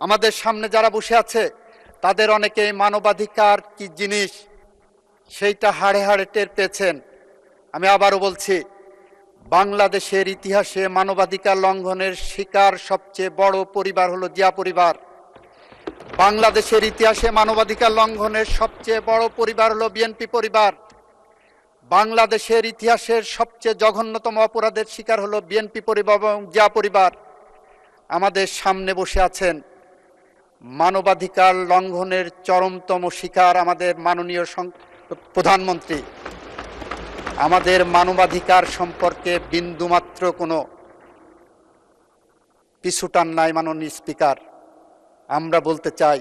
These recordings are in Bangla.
আমাদের সামনে যারা বসে আছে তাদের অনেকেই মানবাধিকার কি জিনিস সেইটা হাড়ে হাড়ে টের পেয়েছেন। আমি আবারও বলছি, বাংলাদেশের ইতিহাসে মানবাধিকার লঙ্ঘনের শিকার সবচেয়ে বড় পরিবার হলো জিয়া পরিবার। বাংলাদেশের ইতিহাসে মানবাধিকার লঙ্ঘনের সবচেয়ে বড় পরিবার হলো বিএনপি পরিবার। বাংলাদেশের ইতিহাসের সবচেয়ে জঘন্যতম অপরাধের শিকার হলো বিএনপি পরিবার এবং জিয়া পরিবার। আমাদের সামনে বসে আছেন মানবাধিকার লঙ্ঘনের চরমতম শিকার আমাদের মাননীয় প্রধানমন্ত্রী। আমাদের মানবাধিকার সম্পর্কে বিন্দুমাত্র কোনো পিছুটান নাই মাননীয় স্পিকার। আমরা বলতে চাই,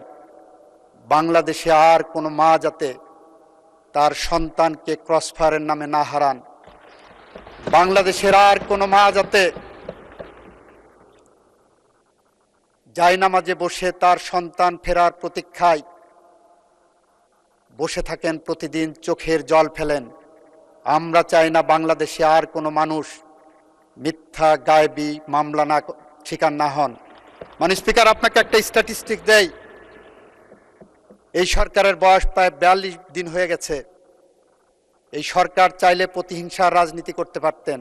বাংলাদেশে আর কোনো মা যাতে তার সন্তানকে ক্রসফায়ারের নামে না হারান, বাংলাদেশের আর কোনো মা যাতে জায়নামাজে বসে তার সন্তান ফেরার প্রতীক্ষায় বসে থাকেন, প্রতিদিন চোখের জল ফেলেন। আমরা চাই না বাংলাদেশে আর কোনো মানুষ মিথ্যা গায়েবী মামলা না শিকার না হন। মানে স্পিকার, আপনাকে একটা স্ট্যাটিস্টিক দেই, এই সরকারের বয়স প্রায় 42 দিন হয়ে গেছে। এই সরকার চাইলে প্রতিহিংসার রাজনীতি করতে পারতেন।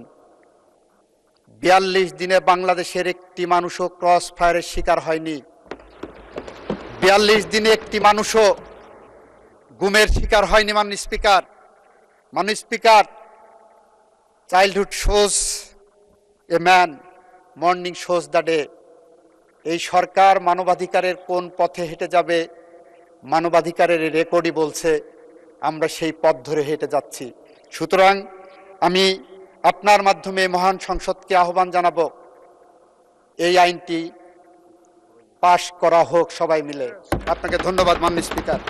42 দিনে বাংলাদেশের একটি মানুষও ক্রস ফায়ারের শিকার হয়নি। 42 দিনে একটি মানুষও গুমের শিকার হয়নি। মাননীয় speaker, childhood shows a man, morning shows the day. এই সরকার মানবাধিকারের কোন পথে হেঁটে যাবে, মানবাধিকারের রেকর্ডই বলছে আমরা সেই পথ ধরে হেঁটে যাচ্ছি। সুতরাং আমি আপনার মাধ্যমে মহান সংসদকে আহ্বান জানাবো, এই আইনটি পাশ করা হোক সবাই মিলে। আপনাকে ধন্যবাদ মাননীয় স্পিকার।